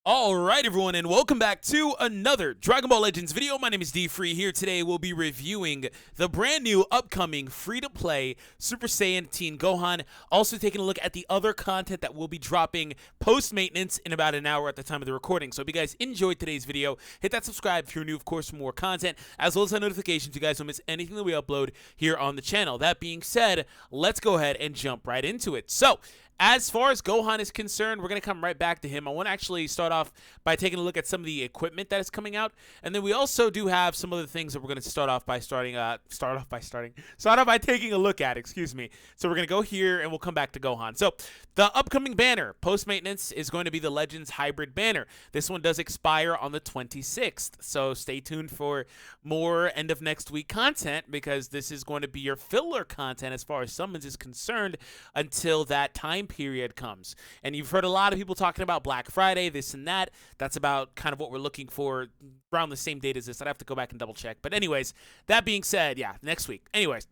Alright everyone, and welcome back to another Dragon Ball Legends video. My name is DFree. Here today we'll be reviewing the brand new upcoming free-to-play Super Saiyan Teen Gohan. Also taking a look at the other content that will be dropping post-maintenance in about an hour at the time of the recording. So if you guys enjoyed today's video, hit that subscribe if you're new, of course, for more content, as well as the notifications so you guys don't miss anything that we upload here on the channel. That being said, let's go ahead and jump right into it. So, as far as Gohan is concerned, we're going to come right back to him. I want to actually start off by taking a look at some of the equipment that is coming out. And then we also do have some other things that we're going to start off by taking a look at, excuse me. So we're going to go here and we'll come back to Gohan. So the upcoming banner, post-maintenance, is going to be the Legends Hybrid banner. This one does expire on the 26th. So stay tuned for more end of next week content, because this is going to be your filler content as far as summons is concerned until that time period comes. And you've heard a lot of people talking about Black Friday, this and that. That's about kind of what we're looking for around the same date as this. I'd have to go back and double check. But anyways, that being said, yeah, next week. Anyways,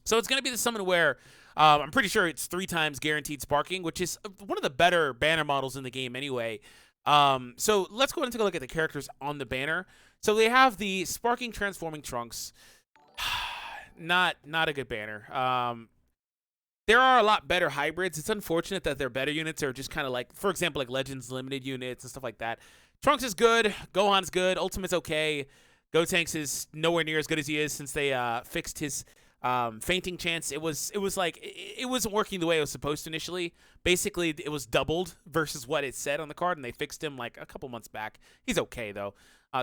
so it's going to be the summon where I'm pretty sure it's 3 times guaranteed sparking, which is one of the better banner models in the game anyway. So let's go ahead and take a look at the characters on the banner. So they have the sparking transforming Trunks. Not a good banner. There are a lot better hybrids. It's unfortunate that their better units are just kind of like, for example, like Legends Limited units and stuff like that. Trunks is good. Gohan's good. Ultimate's okay. Gotenks is nowhere near as good as he is since they fixed his fainting chance. It wasn't working the way it was supposed to initially. Basically, it was doubled versus what it said on the card, and they fixed him like a couple months back. He's okay, though.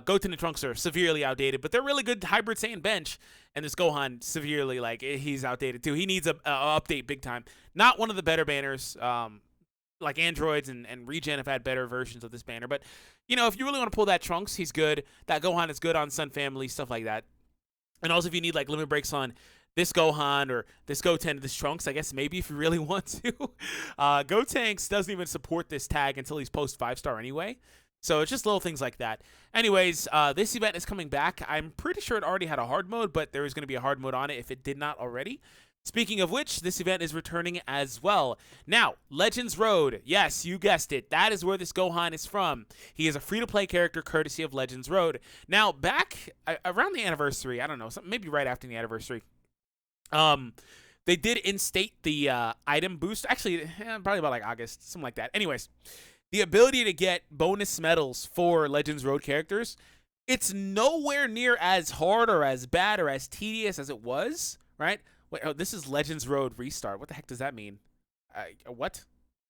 Goten and Trunks are severely outdated, but they're really good hybrid Saiyan bench. And this Gohan, severely, like, he's outdated too. He needs a update big time. Not one of the better banners. Like Androids and Regen have had better versions of this banner. But, you know, if you really want to pull that Trunks, he's good. That Gohan is good on Sun Family, stuff like that. And also if you need, like, limit breaks on this Gohan or this Goten, this Trunks, I guess maybe if you really want to. Gotenks doesn't even support this tag until he's post 5-star anyway. So it's just little things like that. Anyways, this event is coming back. I'm pretty sure it already had a hard mode, but there is going to be a hard mode on it if it did not already. Speaking of which, this event is returning as well. Now, Legends Road. Yes, you guessed it. That is where this Gohan is from. He is a free-to-play character courtesy of Legends Road. Now, back around the anniversary, I don't know, maybe right after the anniversary, they did instate the item boost. Actually, probably about like August, something like that. Anyways, the ability to get bonus medals for Legends Road characters, it's nowhere near as hard or as bad or as tedious as it was, right? Wait, oh, this is Legends Road Restart. What the heck does that mean? What?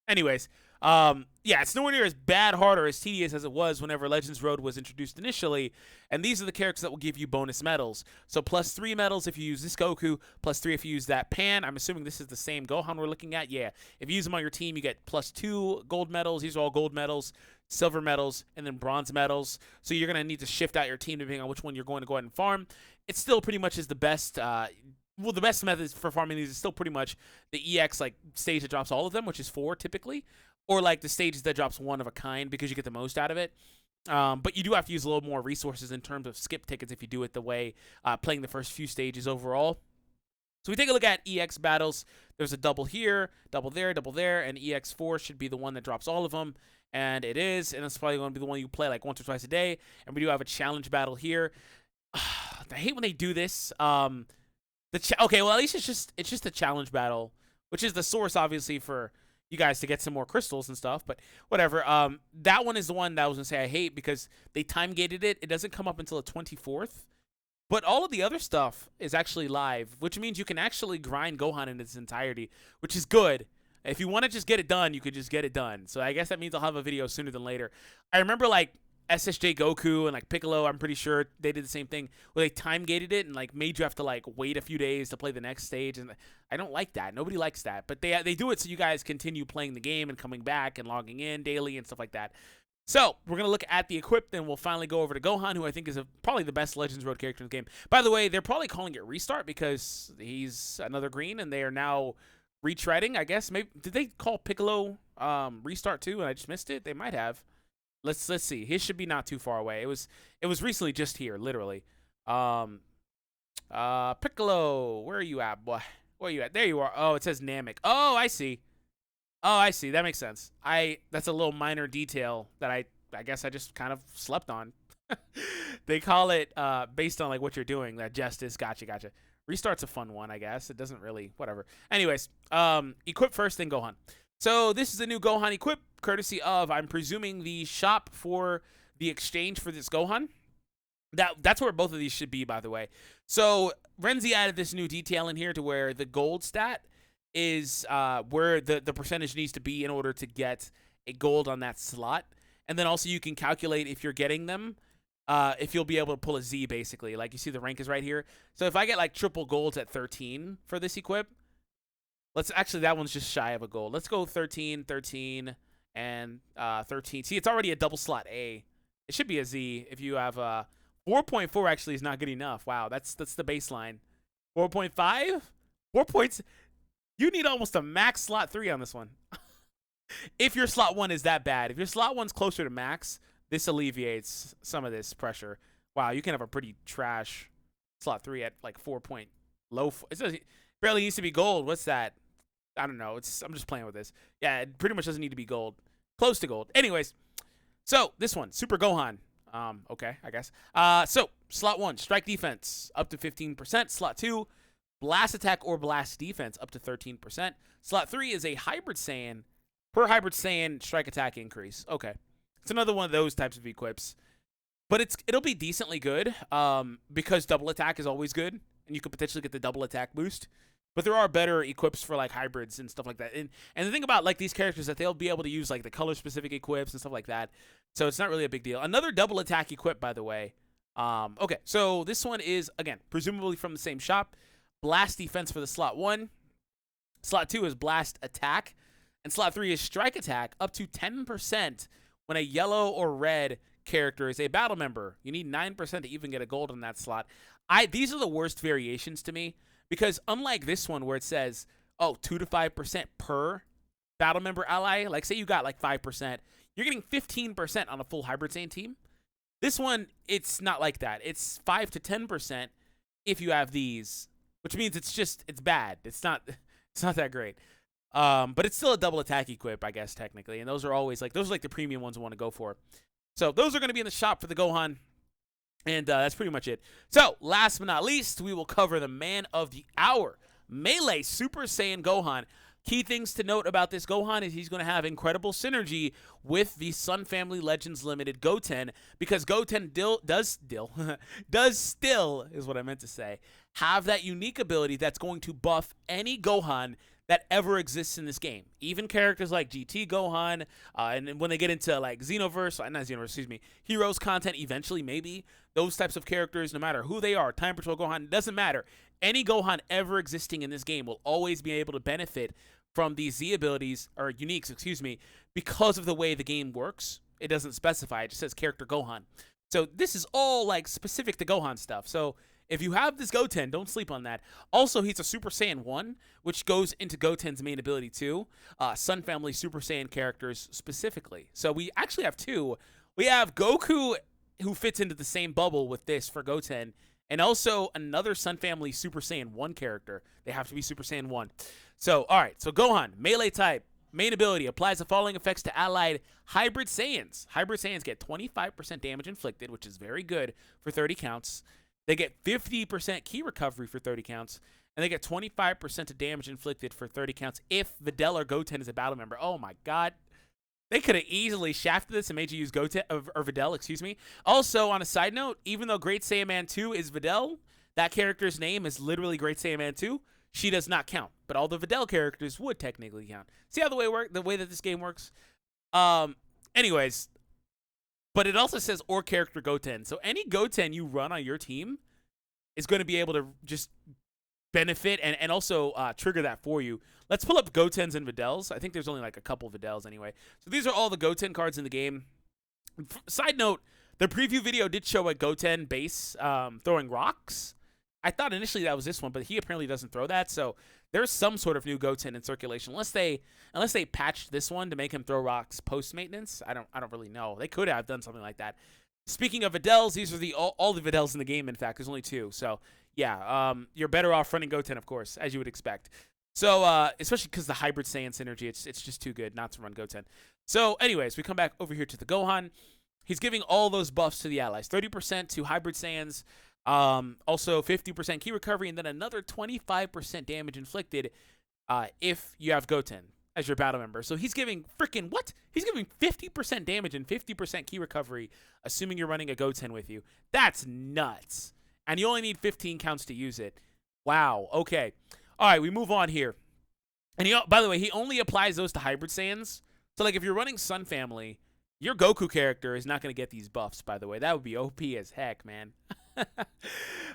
Anyways, yeah, it's nowhere near as bad, hard, or as tedious as it was whenever Legends Road was introduced initially. And these are the characters that will give you bonus medals. So +3 medals if you use this Goku, +3 if you use that Pan. I'm assuming this is the same Gohan we're looking at. Yeah, if you use them on your team, you get +2 gold medals. These are all gold medals, silver medals, and then bronze medals. So you're going to need to shift out your team depending on which one you're going to go ahead and farm. It still pretty much is the best. Well, the best method for farming these is still pretty much the EX like stage that drops all of them, which is 4 typically, or like the stages that drops 1 of a kind because you get the most out of it. But you do have to use a little more resources in terms of skip tickets if you do it the way playing the first few stages overall. So we take a look at EX battles. There's a double here, double there, and EX4 should be the one that drops all of them. And it is, and it's probably going to be the one you play like once or twice a day. And we do have a challenge battle here. I hate when they do this. Okay, well, at least it's just a challenge battle, which is the source, obviously, for you guys to get some more crystals and stuff, but whatever. That one is the one that I was going to say I hate because they time-gated it. It doesn't come up until the 24th, but all of the other stuff is actually live, which means you can actually grind Gohan in its entirety, which is good. If you want to just get it done, you could just get it done. So I guess that means I'll have a video sooner than later. I remember, like, SSJ Goku and like Piccolo, I'm pretty sure they did the same thing where they time gated it and like made you have to like wait a few days to play the next stage, and I don't like that. Nobody likes that, but they do it so you guys continue playing the game and coming back and logging in daily and stuff like that. So we're gonna look at the equip, then we'll finally go over to Gohan, who I think is probably the best Legends Road character in the game. By the way, they're probably calling it Restart because he's another green and they are now retreading. I guess maybe did they call Piccolo Restart too and I just missed it? They might have. Let's see. His should be not too far away. It was recently just here, literally. Piccolo, where are you at, boy? Where are you at? There you are. Oh, it says Namek. Oh, I see. Oh, I see. That makes sense. That's a little minor detail that I guess I just kind of slept on. They call it based on like what you're doing. That justice. Gotcha, gotcha. Restart's a fun one, I guess. It doesn't really whatever. Anyways, equip first, then Gohan. So this is a new Gohan equip, courtesy of I'm presuming the shop for the exchange for this Gohan. That's where both of these should be, by the way. So Renzi added this new detail in here to where the gold stat is where the percentage needs to be in order to get a gold on that slot. And then also you can calculate if you're getting them, if you'll be able to pull a Z, basically. Like you see the rank is right here. So if I get like triple golds at 13 for this equip, actually, that one's just shy of a gold. Let's go 13, 13, and 13. See, it's already a double slot A. It should be a Z if you have 4.4 actually is not good enough. Wow, that's the baseline. 4.5? 4 points. You need almost a max slot 3 on this one. If your slot 1 is that bad. If your slot 1's closer to max, this alleviates some of this pressure. Wow, you can have a pretty trash slot 3 at like 4 point low. It barely needs to be gold. What's that? I don't know. I'm just playing with this. Yeah, it pretty much doesn't need to be gold. Close to gold. Anyways, so this one, Super Gohan. Okay, I guess. So slot 1, strike defense up to 15%. Slot 2, blast attack or blast defense up to 13%. Slot 3 is a hybrid Saiyan. Per hybrid Saiyan, strike attack increase. Okay, it's another one of those types of equips, but it'll be decently good. Because double attack is always good, and you could potentially get the double attack boost. But there are better equips for like hybrids and stuff like that. And the thing about like these characters is that they'll be able to use like the color specific equips and stuff like that. So it's not really a big deal. Another double attack equip, by the way. Okay, so this one is again presumably from the same shop. Blast defense for the slot 1. Slot 2 is blast attack. And slot 3 is strike attack up to 10% when a yellow or red character is a battle member. You need 9% to even get a gold on that slot. These are the worst variations to me because unlike this one where it says, oh, 2 to 5% per battle member ally, like say you got like 5%, you're getting 15% on a full hybrid Saiyan team. This one, it's not like that. It's 5 to 10% if you have these, which means it's bad. It's not that great. But it's still a double attack equip, I guess, technically. And those are always like the premium ones I want to go for. So those are going to be in the shop for the Gohan. And that's pretty much it. So last but not least, we will cover the man of the hour, Melee Super Saiyan Gohan. Key things to note about this Gohan is he's going to have incredible synergy with the Sun Family Legends Limited Goten, because Goten does still, is what I meant to say, have that unique ability that's going to buff any Gohan that ever exists in this game. Even characters like GT Gohan, and when they get into like Xenoverse, not Xenoverse, excuse me, Heroes content eventually, maybe, those types of characters, no matter who they are, Time Patrol Gohan, it doesn't matter. Any Gohan ever existing in this game will always be able to benefit from these Z abilities, or uniques, excuse me, because of the way the game works. It doesn't specify, it just says character Gohan. So this is all like specific to Gohan stuff. So if you have this Goten, don't sleep on that. Also, he's a Super Saiyan 1, which goes into Goten's main ability too. Sun Family Super Saiyan characters specifically. So we actually have 2. We have Goku, who fits into the same bubble with this for Goten, and also another Sun Family Super Saiyan 1 character. They have to be Super Saiyan 1. So, alright, so Gohan, melee type, main ability, applies the following effects to allied Hybrid Saiyans. Hybrid Saiyans get 25% damage inflicted, which is very good for 30 counts. They get 50% key recovery for 30 counts, and they get 25% of damage inflicted for 30 counts if Videl or Goten is a battle member. Oh my god. They could have easily shafted this and made you use Goten, or Videl, excuse me. Also, on a side note, even though Great Saiyan Man 2 is Videl, that character's name is literally Great Saiyan Man 2. She does not count, but all the Videl characters would technically count. See how the way that this game works? Anyways, but it also says or character Goten. So any Goten you run on your team is going to be able to just benefit and also trigger that for you. Let's pull up Gotens and Videls. I think there's only like a couple Videls anyway. So these are all the Goten cards in the game. Side note, the preview video did show a Goten base throwing rocks. I thought initially that was this one, but he apparently doesn't throw that. So there's some sort of new Goten in circulation, unless they patched this one to make him throw rocks post maintenance. I don't really know. They could have done something like that. Speaking of Videls, these are all the Videls in the game. In fact, there's only 2. So yeah, you're better off running Goten, of course, as you would expect. So, especially because the hybrid Saiyan synergy, it's just too good not to run Goten. So, anyways, we come back over here to the Gohan. He's giving all those buffs to the allies. 30% to hybrid Saiyans, also 50% key recovery, and then another 25% damage inflicted if you have Goten as your battle member. So he's giving freaking what? He's giving 50% damage and 50% key recovery, assuming you're running a Goten with you. That's nuts. And you only need 15 counts to use it. Wow. Okay. All right, we move on here. And by the way, he only applies those to hybrid Saiyans. So like if you're running Sun Family, your Goku character is not going to get these buffs, by the way. That would be OP as heck, man. All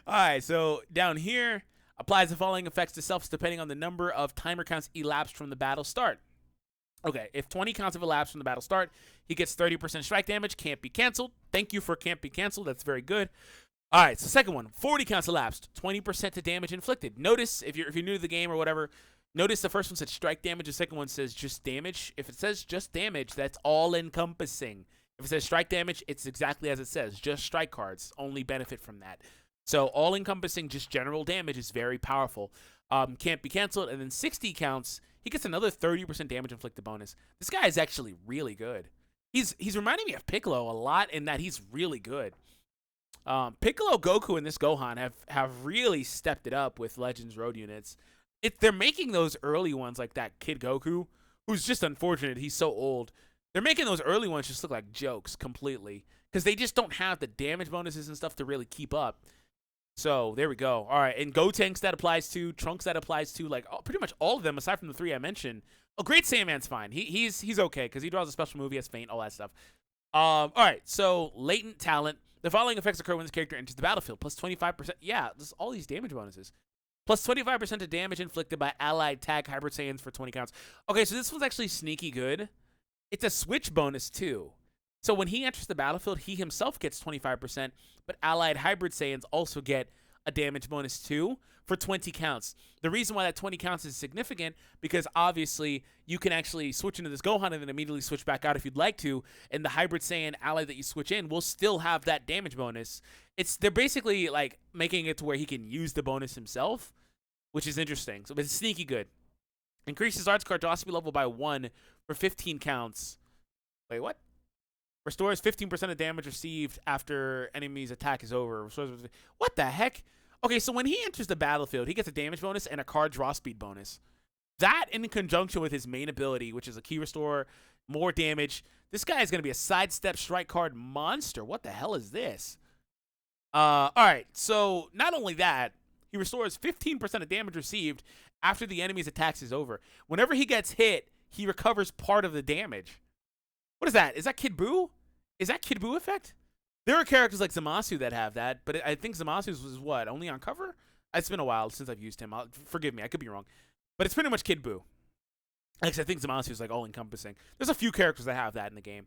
right, so down here, applies the following effects to self depending on the number of timer counts elapsed from the battle start. Okay, if 20 counts have elapsed from the battle start, he gets 30% strike damage, can't be canceled. Thank you for can't be canceled, that's very good. All right, so second one, 40 counts elapsed, 20% to damage inflicted. Notice, if you're new to the game or whatever, notice the first one said strike damage, the second one says just damage. If it says just damage, that's all-encompassing. If it says strike damage, it's exactly as it says. Just strike cards only benefit from that. So all-encompassing, just general damage is very powerful. Can't be canceled, and then 60 counts, he gets another 30% damage inflicted bonus. This guy is actually really good. He's reminding me of Piccolo a lot in that he's really good. Piccolo, Goku, and this Gohan have really stepped it up with Legends Road units. They're making those early ones like that Kid Goku, who's just unfortunate. He's so old. They're making those early ones just look like jokes completely because they just don't have the damage bonuses and stuff to really keep up. So there we go. All right, and Gotenks that applies to, Trunks that applies to, like pretty much all of them aside from the three I mentioned. Oh, Great Saiyaman's fine. He's okay because he draws a special move, he has Feint, all that stuff. All right, so latent talent. The following effects occur when this character enters the battlefield. Plus 25%. Yeah, there's all these damage bonuses. Plus 25% of damage inflicted by allied tag hybrid Saiyans for 20 counts. Okay, so this one's actually sneaky good. It's a switch bonus, too. So when he enters the battlefield, he himself gets 25%, but allied hybrid Saiyans also get a damage bonus, too, for 20 counts. The reason why that 20 counts is significant, because obviously you can actually switch into this Gohan and then immediately switch back out if you'd like to, and the hybrid Saiyan ally that you switch in will still have that damage bonus. They're basically like making it to where he can use the bonus himself, which is interesting. So it's sneaky good. Increases arts card velocity level by 1 for 15 counts. Wait, what? Restores 15% of damage received after enemy's attack is over. What the heck? Okay, so when he enters the battlefield, he gets a damage bonus and a card draw speed bonus. That in conjunction with his main ability, which is a key restore, more damage. This guy is going to be a sidestep strike card monster. What the hell is this? All right, so not only that, he restores 15% of damage received after the enemy's attacks is over. Whenever he gets hit, he recovers part of the damage. What is that? Is that Kid Buu? Is that Kid Buu effect? There are characters like Zamasu that have that, but I think Zamasu's was what? Only on cover? It's been a while since I've used him. Forgive me, I could be wrong. But it's pretty much Kid Buu. Like I think Zamasu is like all-encompassing. There's a few characters that have that in the game.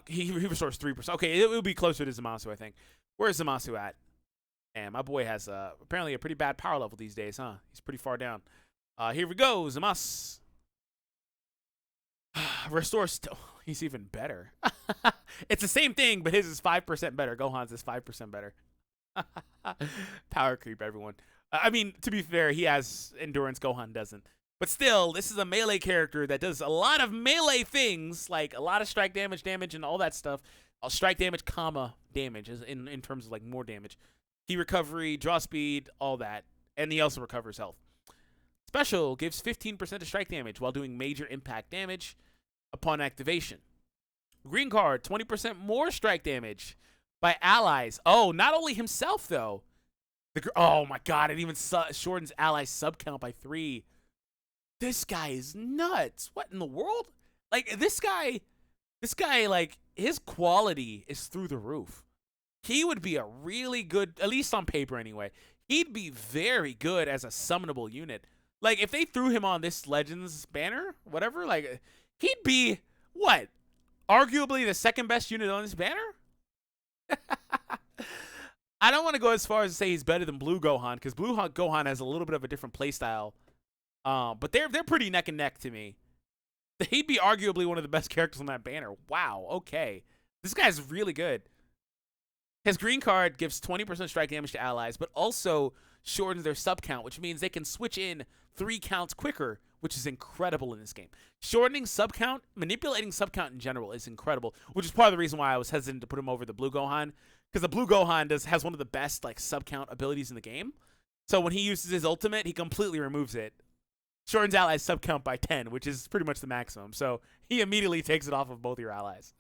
He restores 3%. Okay, it would be closer to Zamasu, I think. Where's Zamasu at? Man, my boy has apparently a pretty bad power level these days, huh? He's pretty far down. Here we go, Zamasu. Restore still. He's even better. It's the same thing, but his is 5% better. Gohan's is 5% better. Power creep, everyone. I mean, to be fair, he has endurance. Gohan doesn't. But still, this is a melee character that does a lot of melee things, like a lot of strike damage, and all that stuff. Strike damage, damage, in terms of like more damage. Key recovery, draw speed, all that. And he also recovers health. Special gives 15% of strike damage while doing major impact damage upon activation. Green card, 20% more strike damage by allies. Oh, not only himself, though. Oh, my God. It even shortens ally sub count by 3. This guy is nuts. What in the world? Like, this guy, like, his quality is through the roof. He would be a really good, at least on paper anyway, he'd be very good as a summonable unit. Like, if they threw him on this Legends banner, whatever, like, he'd be, what, arguably the second best unit on this banner? I don't want to go as far as to say he's better than Blue Gohan, because Blue Gohan has a little bit of a different playstyle. But they're pretty neck and neck to me. He'd be arguably one of the best characters on that banner. Wow, okay. This guy's really good. His green card gives 20% strike damage to allies, but also shortens their sub count, which means they can switch in 3 counts quicker, which is incredible in this game. Shortening sub count, manipulating sub count in general is incredible, which is part of the reason why I was hesitant to put him over the blue Gohan, because the blue Gohan has one of the best like sub count abilities in the game. So when he uses his ultimate, he completely removes it. Shortens allies sub count by 10, which is pretty much the maximum. So he immediately takes it off of both your allies.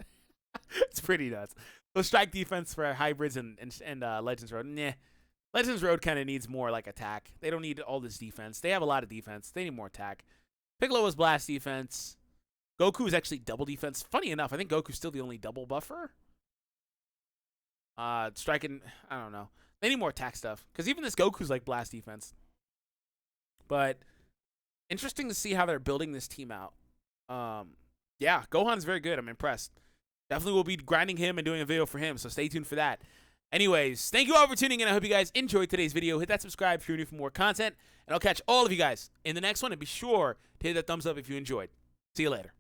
It's pretty nuts. So strike defense for hybrids and Legends Road. Nah. Legends Road kind of needs more like attack. They don't need all this defense. They have a lot of defense. They need more attack. Piccolo was blast defense. Goku is actually double defense. Funny enough, I think Goku's still the only double buffer. Striking, I don't know. They need more attack stuff. Because even this Goku's like blast defense. But interesting to see how they're building this team out. Yeah, Gohan's very good. I'm impressed. Definitely will be grinding him and doing a video for him. So stay tuned for that. Anyways, thank you all for tuning in. I hope you guys enjoyed today's video. Hit that subscribe if you're new for more content. And I'll catch all of you guys in the next one. And be sure to hit that thumbs up if you enjoyed. See you later.